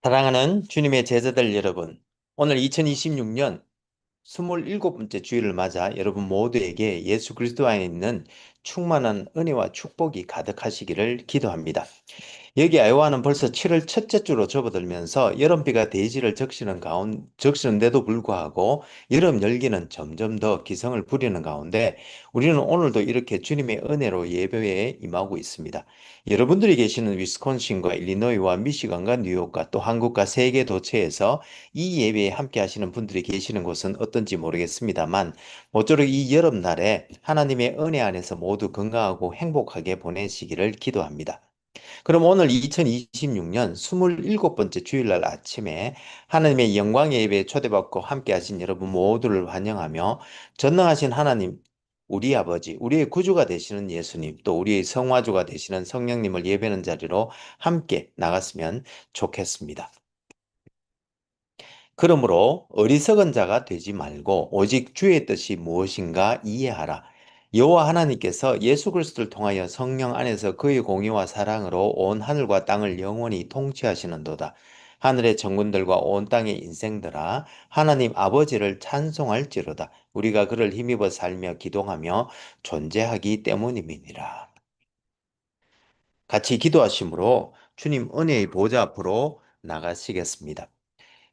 사랑하는 주님의 제자들 여러분, 오늘 2026년 27번째 주일을 맞아 여러분 모두에게 예수 그리스도 안에 있는 충만한 은혜와 축복이 가득하시기를 기도합니다. 여기 아이오와는 벌써 7월 첫째 주로 접어들면서 여름비가 대지를 적시는데도 불구하고 여름 열기는 점점 더 기승을 부리는 가운데 우리는 오늘도 이렇게 주님의 은혜로 예배에 임하고 있습니다. 여러분들이 계시는 위스콘신과 일리노이와 미시간과 뉴욕과 또 한국과 세계 도처에서 이 예배에 함께 하시는 분들이 계시는 곳은 어떤지 모르겠습니다만 모쪼록 이 여름날에 하나님의 은혜 안에서 모두 건강하고 행복하게 보내시기를 기도합니다. 그럼 오늘 2026년 27번째 주일날 아침에 하나님의 영광의 예배에 초대받고 함께 하신 여러분 모두를 환영하며 전능하신 하나님, 우리 아버지, 우리의 구주가 되시는 예수님, 또 우리의 성화주가 되시는 성령님을 예배하는 자리로 함께 나갔으면 좋겠습니다. 그러므로 어리석은 자가 되지 말고 오직 주의 뜻이 무엇인가 이해하라. 여호와 하나님께서 예수 그리스도를 통하여 성령 안에서 그의 공의와 사랑으로 온 하늘과 땅을 영원히 통치하시는도다. 하늘의 정군들과 온 땅의 인생들아 하나님 아버지를 찬송할지로다. 우리가 그를 힘입어 살며 기동하며 존재하기 때문임이니라. 같이 기도하심으로 주님 은혜의 보좌 앞으로 나가시겠습니다.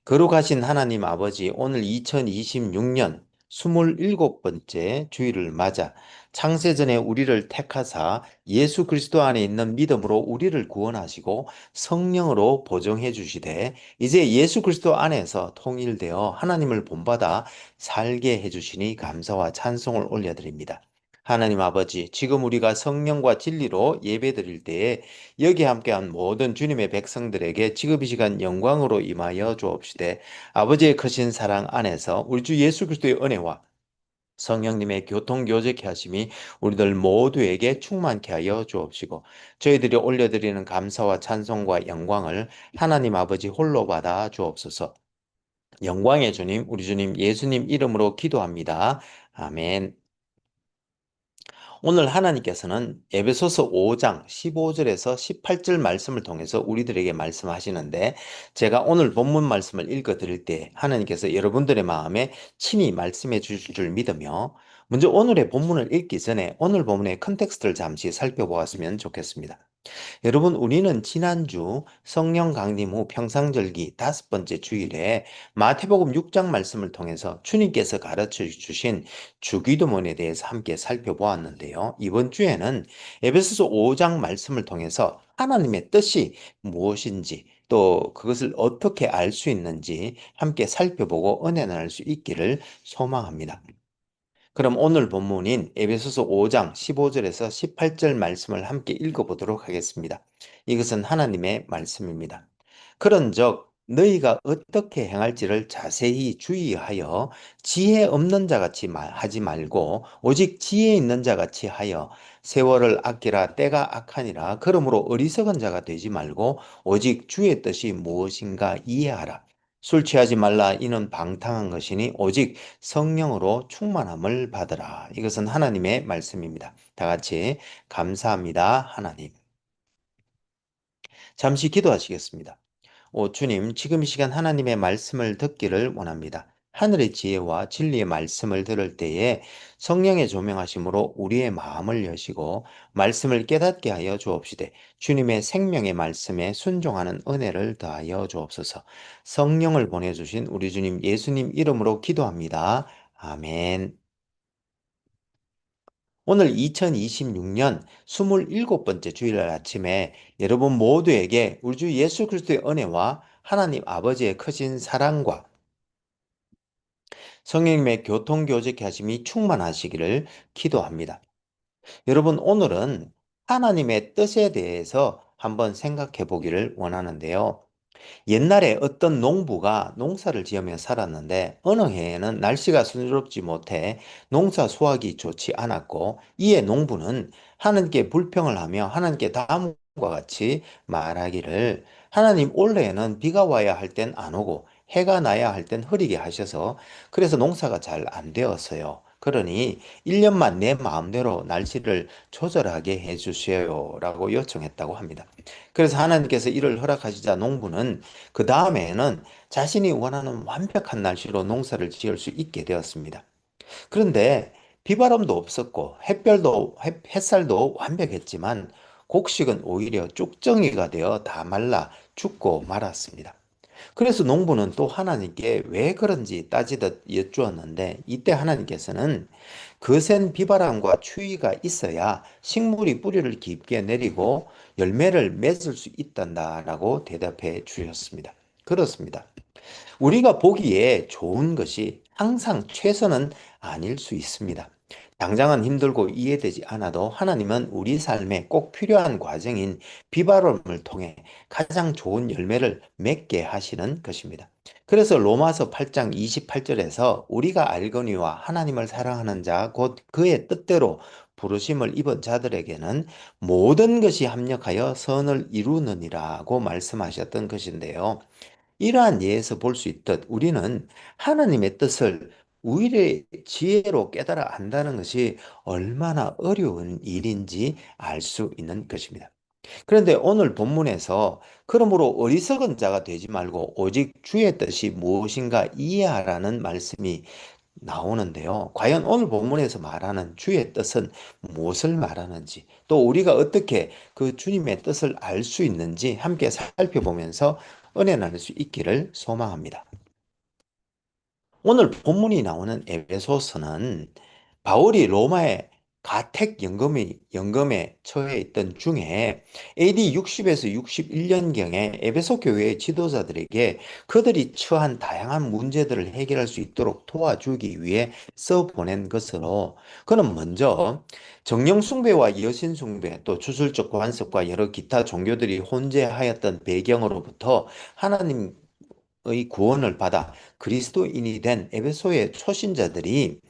거룩하신 하나님 아버지, 오늘 2026년 27번째 주일을 맞아 창세전에 우리를 택하사 예수 그리스도 안에 있는 믿음으로 우리를 구원하시고 성령으로 보정해 주시되 이제 예수 그리스도 안에서 통일되어 하나님을 본받아 살게 해 주시니 감사와 찬송을 올려드립니다. 하나님 아버지, 지금 우리가 성령과 진리로 예배드릴 때에 여기 함께한 모든 주님의 백성들에게 지금 이 시간 영광으로 임하여 주옵시되 아버지의 크신 사랑 안에서 우리 주 예수 그리스도의 은혜와 성령님의 교통교제케 하심이 우리들 모두에게 충만케 하여 주옵시고 저희들이 올려드리는 감사와 찬송과 영광을 하나님 아버지 홀로 받아 주옵소서. 영광의 주님, 우리 주님 예수님 이름으로 기도합니다. 아멘. 오늘 하나님께서는 에베소서 5장 15절에서 18절 말씀을 통해서 우리들에게 말씀하시는데 제가 오늘 본문 말씀을 읽어 드릴 때 하나님께서 여러분들의 마음에 친히 말씀해 주실 줄 믿으며 먼저 오늘의 본문을 읽기 전에 오늘 본문의 컨텍스트를 잠시 살펴보았으면 좋겠습니다. 여러분, 우리는 지난주 성령 강림 후 평상절기 5번째 주일에 마태복음 6장 말씀을 통해서 주님께서 가르쳐 주신 주기도문에 대해서 함께 살펴보았는데요. 이번 주에는 에베소서 5장 말씀을 통해서 하나님의 뜻이 무엇인지 또 그것을 어떻게 알 수 있는지 함께 살펴보고 은혜 나눌 수 있기를 소망합니다. 그럼 오늘 본문인 에베소서 5장 15절에서 18절 말씀을 함께 읽어보도록 하겠습니다. 이것은 하나님의 말씀입니다. 그런즉 너희가 어떻게 행할지를 자세히 주의하여 지혜 없는 자같이 하지 말고 오직 지혜 있는 자같이 하여 세월을 아끼라 때가 악하니라. 그러므로 어리석은 자가 되지 말고 오직 주의 뜻이 무엇인가 이해하라. 술 취하지 말라. 이는 방탕한 것이니 오직 성령으로 충만함을 받으라. 이것은 하나님의 말씀입니다. 다 같이 감사합니다, 하나님. 잠시 기도하시겠습니다. 오 주님, 지금 이 시간 하나님의 말씀을 듣기를 원합니다. 하늘의 지혜와 진리의 말씀을 들을 때에 성령의 조명하심으로 우리의 마음을 여시고 말씀을 깨닫게 하여 주옵시되 주님의 생명의 말씀에 순종하는 은혜를 더하여 주옵소서. 성령을 보내주신 우리 주님 예수님 이름으로 기도합니다. 아멘. 오늘 2026년 27번째 주일날 아침에 여러분 모두에게 우리 주 예수 그리스도의 은혜와 하나님 아버지의 크신 사랑과 성령님의 교통교제케 하심이 충만하시기를 기도합니다. 여러분, 오늘은 하나님의 뜻에 대해서 한번 생각해 보기를 원하는데요. 옛날에 어떤 농부가 농사를 지으며 살았는데 어느 해에는 날씨가 순조롭지 못해 농사 수확이 좋지 않았고 이에 농부는 하나님께 불평을 하며 하나님께 다음과 같이 말하기를 하나님 올해에는 비가 와야 할 땐 안 오고 해가 나야 할 땐 흐리게 하셔서 그래서 농사가 잘 안 되었어요. 그러니 1년만 내 마음대로 날씨를 조절하게 해주세요라고 요청했다고 합니다. 그래서 하나님께서 이를 허락하시자 농부는 그 다음에는 자신이 원하는 완벽한 날씨로 농사를 지을 수 있게 되었습니다. 그런데 비바람도 없었고 햇살도 완벽했지만 곡식은 오히려 쭉정이가 되어 다 말라 죽고 말았습니다. 그래서 농부는 또 하나님께 왜 그런지 따지듯 여쭈었는데 이때 하나님께서는 거센 비바람과 추위가 있어야 식물이 뿌리를 깊게 내리고 열매를 맺을 수 있단다라고 대답해 주셨습니다. 그렇습니다. 우리가 보기에 좋은 것이 항상 최선은 아닐 수 있습니다. 당장은 힘들고 이해되지 않아도 하나님은 우리 삶에 꼭 필요한 과정인 비바람을 통해 가장 좋은 열매를 맺게 하시는 것입니다. 그래서 로마서 8장 28절에서 우리가 알거니와 하나님을 사랑하는 자, 곧 그의 뜻대로 부르심을 입은 자들에게는 모든 것이 합력하여 선을 이루느니라고 말씀하셨던 것인데요. 이러한 예에서 볼 수 있듯 우리는 하나님의 뜻을 우리의 지혜로 깨달아 안다는 것이 얼마나 어려운 일인지 알 수 있는 것입니다. 그런데 오늘 본문에서 그러므로 어리석은 자가 되지 말고 오직 주의 뜻이 무엇인가 이해하라는 말씀이 나오는데요. 과연 오늘 본문에서 말하는 주의 뜻은 무엇을 말하는지, 또 우리가 어떻게 그 주님의 뜻을 알 수 있는지 함께 살펴보면서 은혜 나눌 수 있기를 소망합니다. 오늘 본문이 나오는 에베소서는 바울이 로마의 연금에 처해 있던 중에 AD 60에서 61년경에 에베소 교회의 지도자들에게 그들이 처한 다양한 문제들을 해결할 수 있도록 도와주기 위해 써보낸 것으로, 그는 먼저 정령 숭배와 여신 숭배, 또 주술적 관습과 여러 기타 종교들이 혼재하였던 배경으로부터 하나님 의 구원을 받아 그리스도인이 된 에베소의 초신자들이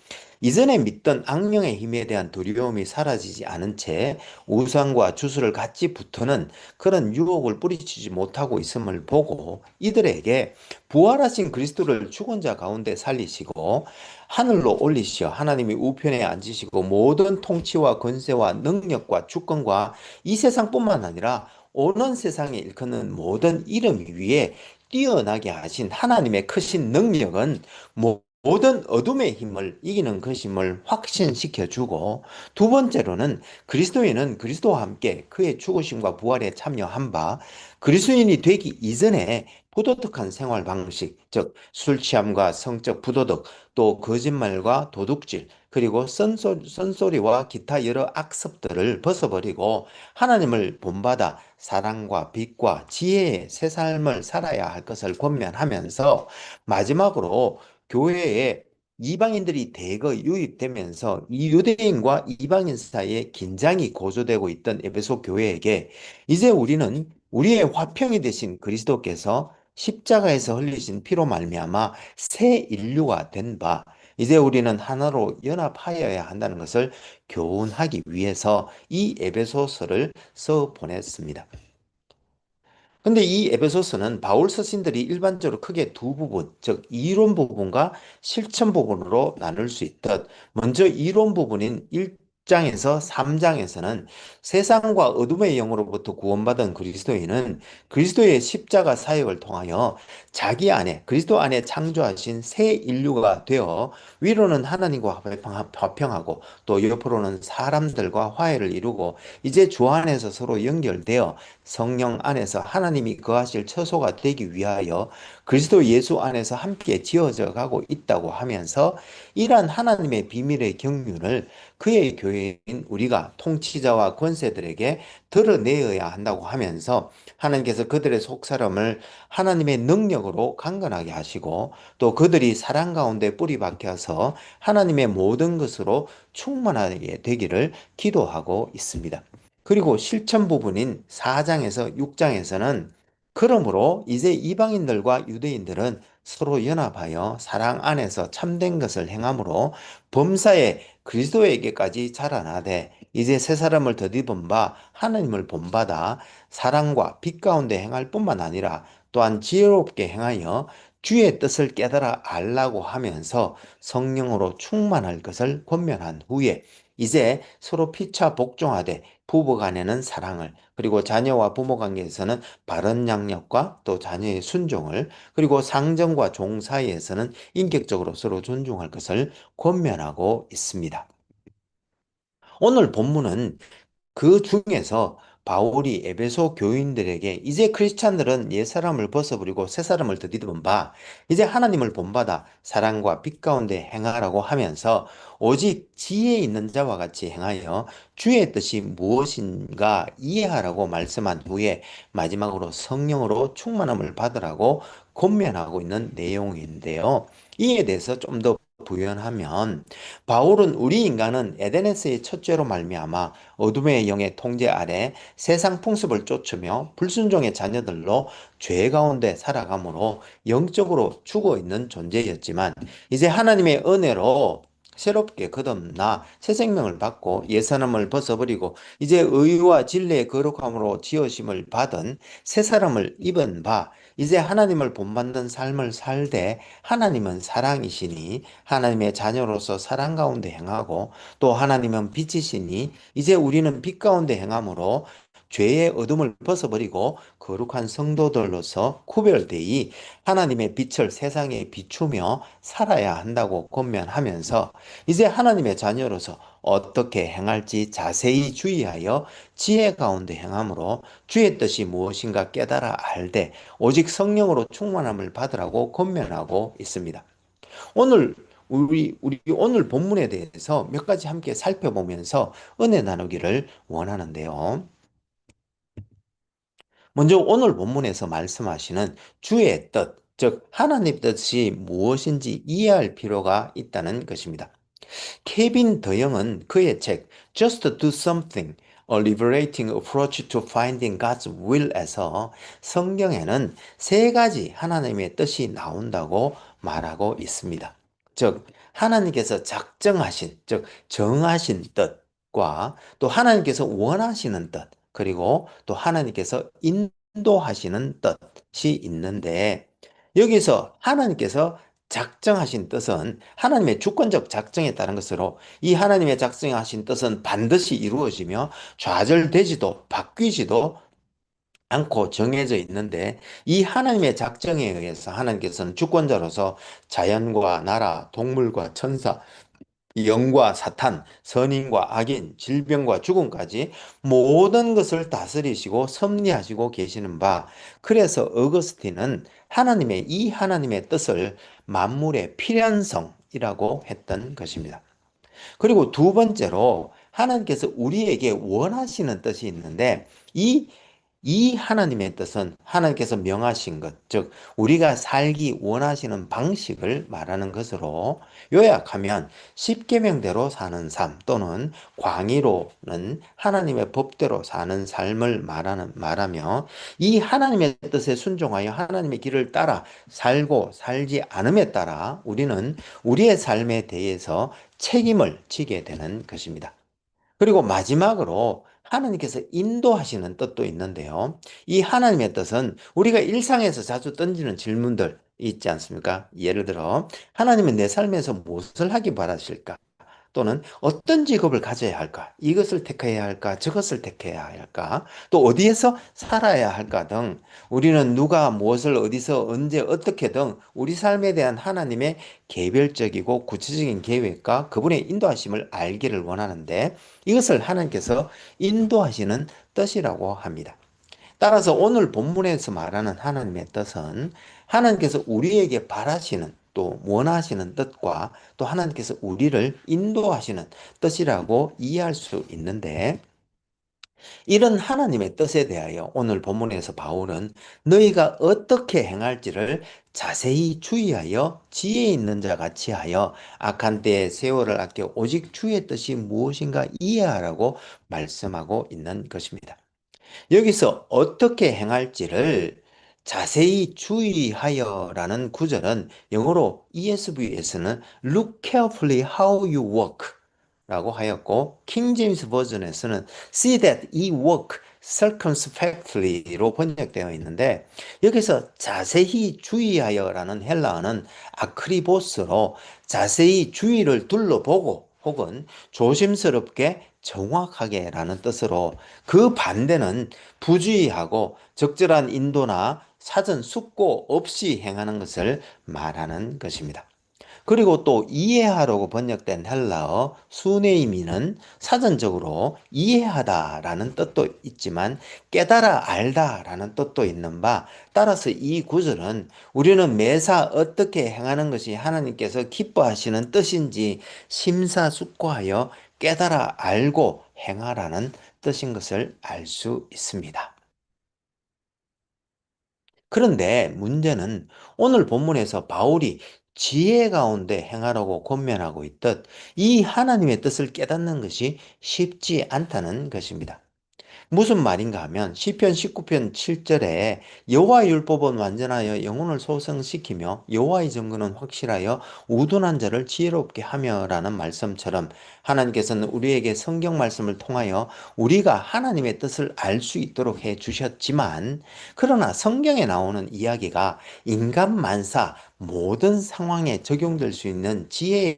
이전에 믿던 악령의 힘에 대한 두려움이 사라지지 않은 채 우상과 주술을 같이 붙드는 그런 유혹을 뿌리치지 못하고 있음을 보고 이들에게 부활하신 그리스도를 죽은 자 가운데 살리시고 하늘로 올리시어 하나님의 우편에 앉으시고 모든 통치와 권세와 능력과 주권과 이 세상뿐만 아니라 오는 세상에 일컫는 모든 이름 위에 뛰어나게 하신 하나님의 크신 능력은 모든 어둠의 힘을 이기는 것임을 확신시켜 주고, 두 번째로는 그리스도인은 그리스도와 함께 그의 죽으심과 부활에 참여한 바 그리스도인이 되기 이전에 부도덕한 생활 방식, 즉 술 취함과 성적 부도덕, 또 거짓말과 도둑질, 그리고 쓴소리와 기타 여러 악습들을 벗어버리고 하나님을 본받아 사랑과 빛과 지혜의 새 삶을 살아야 할 것을 권면하면서, 마지막으로 교회에 이방인들이 대거 유입되면서 이 유대인과 이방인 사이에 긴장이 고조되고 있던 에베소 교회에게 이제 우리는 우리의 화평이 되신 그리스도께서 십자가에서 흘리신 피로 말미암아 새 인류가 된 바 이제 우리는 하나로 연합하여야 한다는 것을 교훈하기 위해서 이 에베소서를 써 보냈습니다. 근데 이 에베소서는 바울 서신들이 일반적으로 크게 두 부분, 즉 이론 부분과 실천 부분으로 나눌 수 있듯, 먼저 이론 부분인 1장에서 3장에서는 세상과 어둠의 영으로부터 구원받은 그리스도인은 그리스도의 십자가 사역을 통하여 자기 안에 그리스도 안에 창조하신 새 인류가 되어 위로는 하나님과 화평하고 또 옆으로는 사람들과 화해를 이루고 이제 주 안에서 서로 연결되어 성령 안에서 하나님이 거하실 처소가 되기 위하여 그리스도 예수 안에서 함께 지어져 가고 있다고 하면서, 이러한 하나님의 비밀의 경륜을 그의 교회인 우리가 통치자와 권세들에게 드러내어야 한다고 하면서, 하나님께서 그들의 속사람을 하나님의 능력으로 강건하게 하시고 또 그들이 사랑 가운데 뿌리 박혀서 하나님의 모든 것으로 충만하게 되기를 기도하고 있습니다. 그리고 실천 부분인 4장에서 6장에서는 그러므로 이제 이방인들과 유대인들은 서로 연합하여 사랑 안에서 참된 것을 행함으로 범사에 그리스도에게까지 자라나되 이제 새 사람을 덧입은 바 하나님을 본받아 사랑과 빛 가운데 행할 뿐만 아니라 또한 지혜롭게 행하여 주의 뜻을 깨달아 알라고 하면서 성령으로 충만할 것을 권면한 후에 이제 서로 피차 복종하되 부부 간에는 사랑을, 그리고 자녀와 부모 관계에서는 바른 양육과 또 자녀의 순종을, 그리고 상정과 종 사이에서는 인격적으로 서로 존중할 것을 권면하고 있습니다. 오늘 본문은 그 중에서 바울이 에베소 교인들에게 이제 크리스찬들은 옛사람을 벗어버리고 새사람을 드디듬은 바 이제 하나님을 본받아 사랑과 빛 가운데 행하라고 하면서 오직 지혜 있는 자와 같이 행하여 주의 뜻이 무엇인가 이해하라고 말씀한 후에 마지막으로 성령으로 충만함을 받으라고 권면하고 있는 내용인데요. 이에 대해서 좀 더 부연하면 바울은 우리 인간은 에덴에서의 첫째로 말미암아 어둠의 영의 통제 아래 세상 풍습을 쫓으며 불순종의 자녀들로 죄 가운데 살아가므로 영적으로 죽어 있는 존재였지만 이제 하나님의 은혜로 새롭게 거듭나 새 생명을 받고 옛사람을 벗어버리고 이제 의와 진리의 거룩함으로 지으심을 받은 새 사람을 입은 바 이제 하나님을 본받는 삶을 살되 하나님은 사랑이시니 하나님의 자녀로서 사랑 가운데 행하고 또 하나님은 빛이시니 이제 우리는 빛 가운데 행함으로 죄의 어둠을 벗어버리고 거룩한 성도들로서 구별되이 하나님의 빛을 세상에 비추며 살아야 한다고 권면하면서 이제 하나님의 자녀로서 어떻게 행할지 자세히 주의하여 지혜 가운데 행함으로 주의 뜻이 무엇인가 깨달아 알되 오직 성령으로 충만함을 받으라고 권면하고 있습니다. 오늘 우리 오늘 본문에 대해서 몇 가지 함께 살펴보면서 은혜 나누기를 원하는데요. 먼저 오늘 본문에서 말씀하시는 주의 뜻, 즉 하나님 뜻이 무엇인지 이해할 필요가 있다는 것입니다. 케빈 더영은 그의 책 Just Do Something, A Liberating Approach to Finding God's Will에서 성경에는 세 가지 하나님의 뜻이 나온다고 말하고 있습니다. 즉 하나님께서 작정하신, 즉 정하신 뜻과 또 하나님께서 원하시는 뜻, 그리고 또 하나님께서 인도하시는 뜻이 있는데 여기서 하나님께서 작정하신 뜻은 하나님의 주권적 작정에 따른 것으로 이 하나님의 작정하신 뜻은 반드시 이루어지며 좌절되지도 바뀌지도 않고 정해져 있는데 이 하나님의 작정에 의해서 하나님께서는 주권자로서 자연과 나라, 동물과 천사, 영과 사탄, 선인과 악인, 질병과 죽음까지 모든 것을 다스리시고 섭리하시고 계시는 바 그래서 어거스틴은 하나님의 이 하나님의 뜻을 만물의 필연성이라고 했던 것입니다. 그리고 두 번째로 하나님께서 우리에게 원하시는 뜻이 있는데 이 하나님의 뜻은 하나님께서 명하신 것, 즉 우리가 살기 원하시는 방식을 말하는 것으로 요약하면 십계명대로 사는 삶 또는 광의로는 하나님의 법대로 사는 삶을 말하며 이 하나님의 뜻에 순종하여 하나님의 길을 따라 살고 살지 않음에 따라 우리는 우리의 삶에 대해서 책임을 지게 되는 것입니다. 그리고 마지막으로 하나님께서 인도하시는 뜻도 있는데요. 이 하나님의 뜻은 우리가 일상에서 자주 던지는 질문들 있지 않습니까? 예를 들어, 하나님은 내 삶에서 무엇을 하기 바라실까? 또는 어떤 직업을 가져야 할까? 이것을 택해야 할까? 저것을 택해야 할까? 또 어디에서 살아야 할까 등 우리는 누가 무엇을 어디서 언제 어떻게 등 우리 삶에 대한 하나님의 개별적이고 구체적인 계획과 그분의 인도하심을 알기를 원하는데 이것을 하나님께서 인도하시는 뜻이라고 합니다. 따라서 오늘 본문에서 말하는 하나님의 뜻은 하나님께서 우리에게 바라시는 또 원하시는 뜻과 또 하나님께서 우리를 인도하시는 뜻이라고 이해할 수 있는데 이런 하나님의 뜻에 대하여 오늘 본문에서 바울은 너희가 어떻게 행할지를 자세히 주의하여 지혜 있는 자 같이 하여 악한 때에 세월을 아껴 오직 주의 뜻이 무엇인가 이해하라고 말씀하고 있는 것입니다. 여기서 어떻게 행할지를 자세히 주의하여라는 구절은 영어로 ESV에서는 look carefully how you walk 라고 하였고, 킹 제임스 버전에서는 see that ye walk circumspectly로 번역되어 있는데, 여기서 자세히 주의하여라는 헬라어는 아크리보스로 자세히 주위를 둘러보고 혹은 조심스럽게 정확하게라는 뜻으로, 그 반대는 부주의하고 적절한 인도나 사전 숙고 없이 행하는 것을 말하는 것입니다. 그리고 또 이해하라고 번역된 헬라어 수네이미는 사전적으로 이해하다라는 뜻도 있지만 깨달아 알다라는 뜻도 있는 바, 따라서 이 구절은 우리는 매사 어떻게 행하는 것이 하나님께서 기뻐하시는 뜻인지 심사숙고하여 깨달아 알고 행하라는 뜻인 것을 알 수 있습니다. 그런데 문제는 오늘 본문에서 바울이 지혜 가운데 행하라고 권면하고 있듯 이 하나님의 뜻을 깨닫는 것이 쉽지 않다는 것입니다. 무슨 말인가 하면 시편 19편 7절에 여호와의 율법은 완전하여 영혼을 소성시키며 여호와의 증거는 확실하여 우둔한 자를 지혜롭게 하며라는 말씀처럼, 하나님께서는 우리에게 성경 말씀을 통하여 우리가 하나님의 뜻을 알 수 있도록 해 주셨지만, 그러나 성경에 나오는 이야기가 인간 만사 모든 상황에 적용될 수 있는 지혜의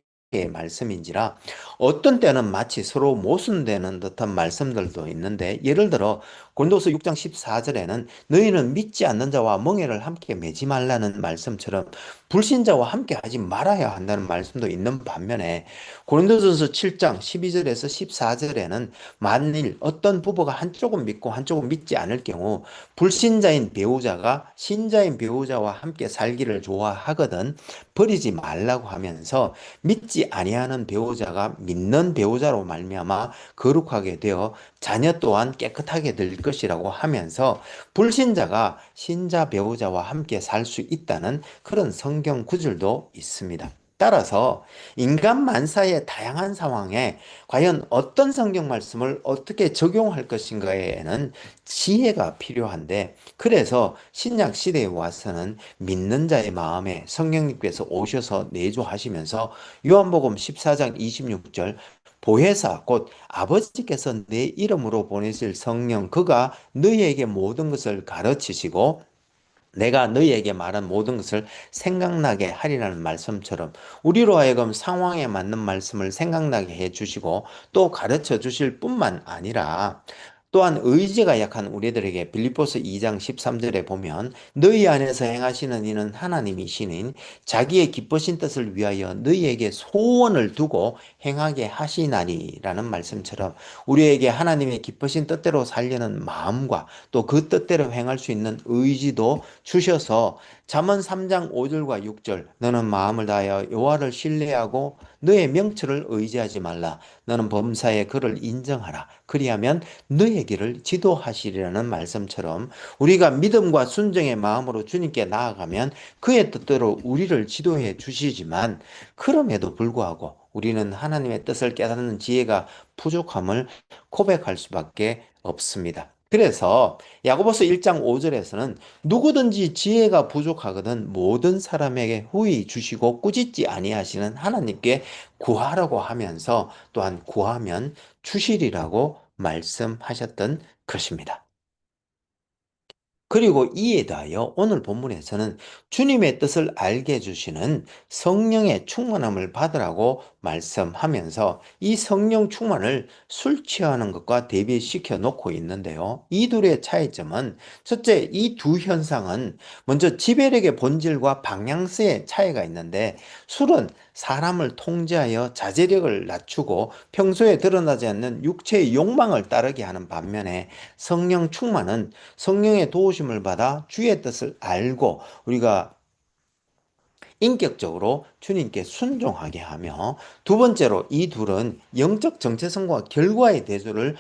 말씀인지라 어떤 때는 마치 서로 모순되는 듯한 말씀들도 있는데, 예를 들어 고린도서 6장 14절에는 너희는 믿지 않는 자와 멍에를 함께 매지 말라는 말씀처럼 불신자와 함께 하지 말아야 한다는 말씀도 있는 반면에, 고린도전서 7장 12절에서 14절에는 만일 어떤 부부가 한쪽은 믿고 한쪽은 믿지 않을 경우 불신자인 배우자가 신자인 배우자와 함께 살기를 좋아하거든 버리지 말라고 하면서, 믿지 아니하는 배우자가 믿는 배우자로 말미암아 거룩하게 되어 자녀 또한 깨끗하게 될 것이라고 하면서 불신자가 신자 배우자와 함께 살 수 있다는 그런 성경 구절도 있습니다. 따라서 인간 만사의 다양한 상황에 과연 어떤 성경 말씀을 어떻게 적용할 것인가에는 지혜가 필요한데, 그래서 신약 시대에 와서는 믿는 자의 마음에 성령님께서 오셔서 내주하시면서 요한복음 14장 26절 보혜사 곧 아버지께서 내 이름으로 보내실 성령 그가 너희에게 모든 것을 가르치시고 내가 너희에게 말한 모든 것을 생각나게 하리라는 말씀처럼, 우리로 하여금 상황에 맞는 말씀을 생각나게 해 주시고 또 가르쳐 주실 뿐만 아니라, 또한 의지가 약한 우리들에게 빌립보서 2장 13절에 보면 너희 안에서 행하시는 이는 하나님이시니 자기의 기쁘신 뜻을 위하여 너희에게 소원을 두고 행하게 하시나니라는 말씀처럼, 우리에게 하나님의 기쁘신 뜻대로 살려는 마음과 또 그 뜻대로 행할 수 있는 의지도 주셔서, 잠언 3장 5절과 6절 너는 마음을 다하여 여호와를 신뢰하고 너의 명철을 의지하지 말라. 너는 범사에 그를 인정하라. 그리하면 너의 길을 지도하시리라는 말씀처럼, 우리가 믿음과 순정의 마음으로 주님께 나아가면 그의 뜻대로 우리를 지도해 주시지만, 그럼에도 불구하고 우리는 하나님의 뜻을 깨닫는 지혜가 부족함을 고백할 수밖에 없습니다. 그래서 야고보서 1장 5절에서는 누구든지 지혜가 부족하거든 모든 사람에게 후히 주시고 꾸짖지 아니하시는 하나님께 구하라고 하면서, 또한 구하면 주시리라고 말씀하셨던 것입니다. 그리고 이에 더하여 오늘 본문에서는 주님의 뜻을 알게 해주시는 성령의 충만함을 받으라고 말씀하면서 이 성령 충만을 술 취하는 것과 대비시켜 놓고 있는데요. 이 둘의 차이점은, 첫째, 이 두 현상은 먼저 지배력의 본질과 방향성의 차이가 있는데, 술은 사람을 통제하여 자제력을 낮추고 평소에 드러나지 않는 육체의 욕망을 따르게 하는 반면에, 성령 충만은 성령의 도우심을 받아 주의 뜻을 알고 우리가 인격적으로 주님께 순종하게 하며, 두 번째로 이 둘은 영적 정체성과 결과의 대조를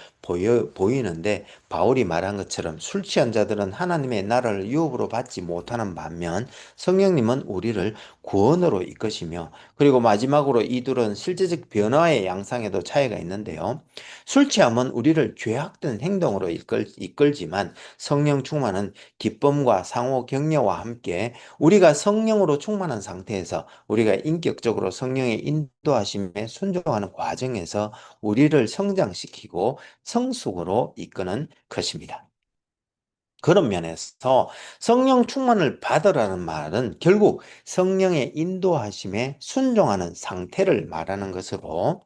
보이는데, 바울이 말한 것처럼 술 취한 자들은 하나님의 나라를 유업으로 받지 못하는 반면 성령님은 우리를 구원으로 이끄시며, 그리고 마지막으로 이 둘은 실제적 변화의 양상에도 차이가 있는데요. 술 취함은 우리를 죄악된 행동으로 이끌지만 성령 충만은 기쁨과 상호 격려와 함께 우리가 성령으로 충만한 상태에서 우리가 인격적으로 성령의 인도하심에 순종하는 과정에서 우리를 성장시키고 성숙으로 이끄는 것입니다. 그런 면에서 성령 충만을 받으라는 말은 결국 성령의 인도하심에 순종하는 상태를 말하는 것으로,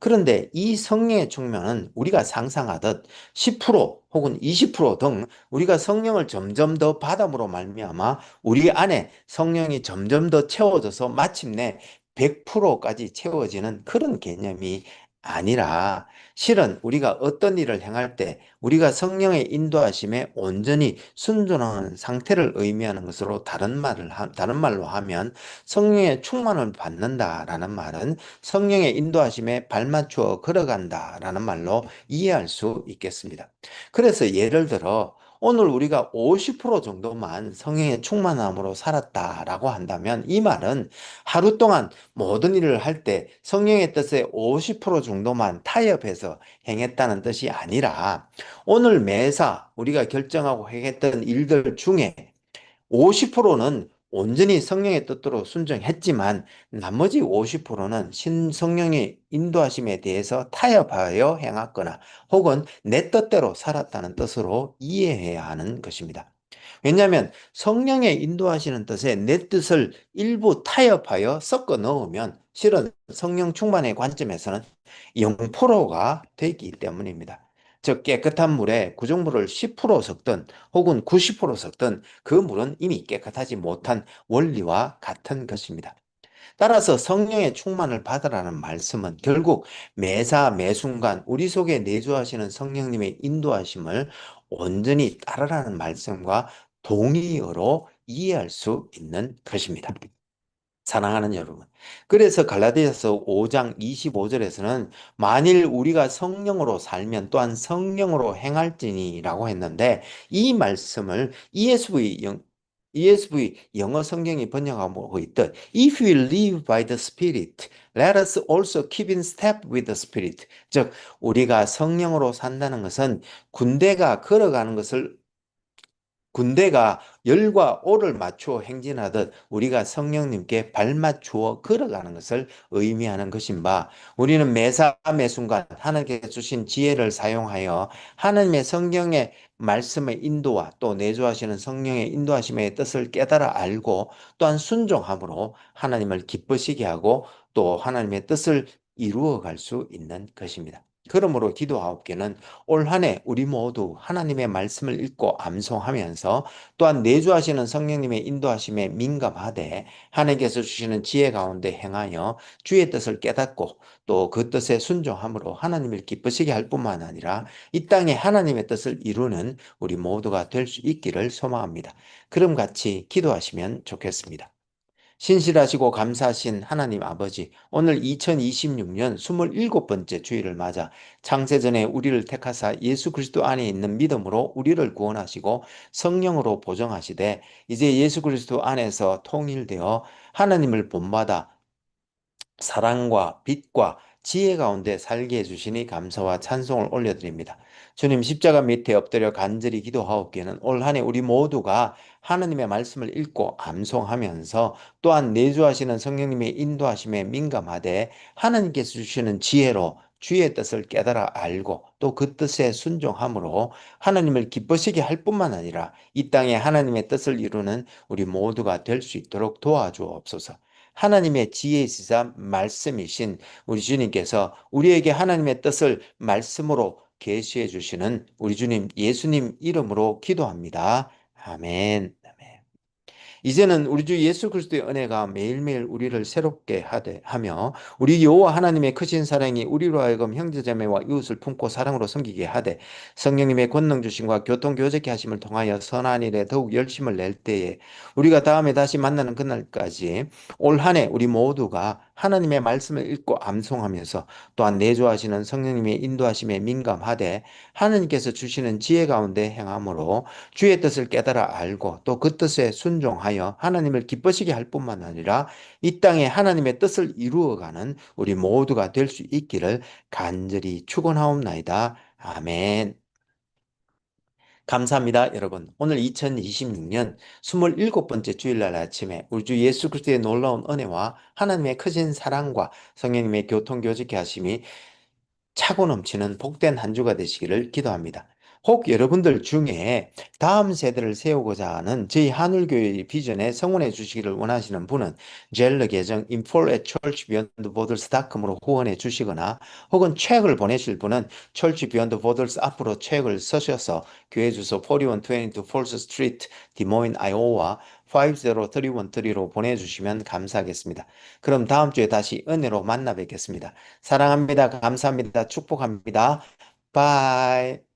그런데 이 성령의 충만은 우리가 상상하듯 10% 혹은 20%등 우리가 성령을 점점 더 받음으로 말미암아 우리 안에 성령이 점점 더 채워져서 마침내 100%까지 채워지는 그런 개념이 아니라, 실은 우리가 어떤 일을 행할 때 우리가 성령의 인도하심에 온전히 순종하는 상태를 의미하는 것으로, 다른 말로 하면 성령의 충만을 받는다라는 말은 성령의 인도하심에 발맞추어 걸어간다라는 말로 이해할 수 있겠습니다. 그래서 예를 들어 오늘 우리가 50% 정도만 성령의 충만함으로 살았다라고 한다면, 이 말은 하루 동안 모든 일을 할 때 성령의 뜻에 50% 정도만 타협해서 행했다는 뜻이 아니라, 오늘 매사 우리가 결정하고 행했던 일들 중에 50%는 온전히 성령의 뜻대로 순종했지만 나머지 50%는 성령의 인도하심에 대해서 타협하여 행했거나 혹은 내 뜻대로 살았다는 뜻으로 이해해야 하는 것입니다. 왜냐하면 성령의 인도하시는 뜻에 내 뜻을 일부 타협하여 섞어 넣으면 실은 성령 충만의 관점에서는 0%가 되기 때문입니다. 즉 깨끗한 물에 구정물을 10% 섞든 혹은 90% 섞든 그 물은 이미 깨끗하지 못한 원리와 같은 것입니다. 따라서 성령의 충만을 받으라는 말씀은 결국 매사 매순간 우리 속에 내주하시는 성령님의 인도하심을 온전히 따르라는 말씀과 동의어로 이해할 수 있는 것입니다. 사랑하는 여러분. 그래서 갈라디아서 5장 25절에서는 만일 우리가 성령으로 살면 또한 성령으로 행할지니라고 했는데, 이 말씀을 ESV 영어 성경이 번역하고 있듯 If we live by the Spirit, let us also keep in step with the Spirit. 즉 우리가 성령으로 산다는 것은 군대가 열과 오를 맞추어 행진하듯 우리가 성령님께 발맞추어 걸어가는 것을 의미하는 것인 바, 우리는 매사 매순간 하나님께서 주신 지혜를 사용하여 하나님의 성경의 말씀의 인도와 또 내주하시는 성령의 인도하심의 뜻을 깨달아 알고 또한 순종함으로 하나님을 기쁘시게 하고 또 하나님의 뜻을 이루어 갈 수 있는 것입니다. 그러므로 기도하옵기는 올 한 해 우리 모두 하나님의 말씀을 읽고 암송하면서 또한 내주하시는 성령님의 인도하심에 민감하되 하나님께서 주시는 지혜 가운데 행하여 주의 뜻을 깨닫고 또 그 뜻에 순종함으로 하나님을 기쁘시게 할 뿐만 아니라 이 땅에 하나님의 뜻을 이루는 우리 모두가 될 수 있기를 소망합니다. 그럼 같이 기도하시면 좋겠습니다. 신실하시고 감사하신 하나님 아버지, 오늘 2026년 27번째 주일을 맞아 창세전에 우리를 택하사 예수 그리스도 안에 있는 믿음으로 우리를 구원하시고 성령으로 보정하시되 이제 예수 그리스도 안에서 통일되어 하나님을 본받아 사랑과 빛과 지혜 가운데 살게 해주시니 감사와 찬송을 올려드립니다. 주님, 십자가 밑에 엎드려 간절히 기도하옵기는 올 한 해 우리 모두가 하나님의 말씀을 읽고 암송하면서 또한 내주하시는 성령님의 인도하심에 민감하되 하나님께서 주시는 지혜로 주의 뜻을 깨달아 알고 또 그 뜻에 순종함으로 하나님을 기쁘시게 할 뿐만 아니라 이 땅에 하나님의 뜻을 이루는 우리 모두가 될 수 있도록 도와주옵소서. 하나님의 지혜이시자 말씀이신 우리 주님께서 우리에게 하나님의 뜻을 말씀으로 계시해 주시는 우리 주님 예수님 이름으로 기도합니다. 아멘. 이제는 우리 주 예수 그리스도의 은혜가 매일매일 우리를 새롭게 하며 우리 여호와 하나님의 크신 사랑이 우리로 하여금 형제자매와 이웃을 품고 사랑으로 섬기게 하되 성령님의 권능 주심과 교통 교제케 하심을 통하여 선한 일에 더욱 열심을 낼 때에 우리가 다음에 다시 만나는 그날까지 올 한 해 우리 모두가 하나님의 말씀을 읽고 암송하면서 또한 내주하시는 성령님의 인도하심에 민감하되 하나님께서 주시는 지혜 가운데 행함으로 주의 뜻을 깨달아 알고 또 그 뜻에 순종하여 하나님을 기쁘시게 할 뿐만 아니라 이 땅에 하나님의 뜻을 이루어가는 우리 모두가 될 수 있기를 간절히 축원하옵나이다. 아멘. 감사합니다, 여러분. 오늘 2026년 27번째 주일날 아침에 우리 주 예수 그리스도의 놀라운 은혜와 하나님의 크신 사랑과 성령님의 교통교제케 하심이 차고 넘치는 복된 한 주가 되시기를 기도합니다. 혹 여러분들 중에 다음 세대를 세우고자 하는 저희 한울교회의 비전에 성원해 주시기를 원하시는 분은 젤러 계정 info@churchbeyondborders.com으로 후원해 주시거나 혹은 책을 보내실 분은 Church Beyond Borders 앞으로 책을 써셔서 교회 주소 4122 Falls Street, 디모인, 아이오와 50313로 보내주시면 감사하겠습니다. 그럼 다음 주에 다시 은혜로 만나 뵙겠습니다. 사랑합니다. 감사합니다. 축복합니다. 바이.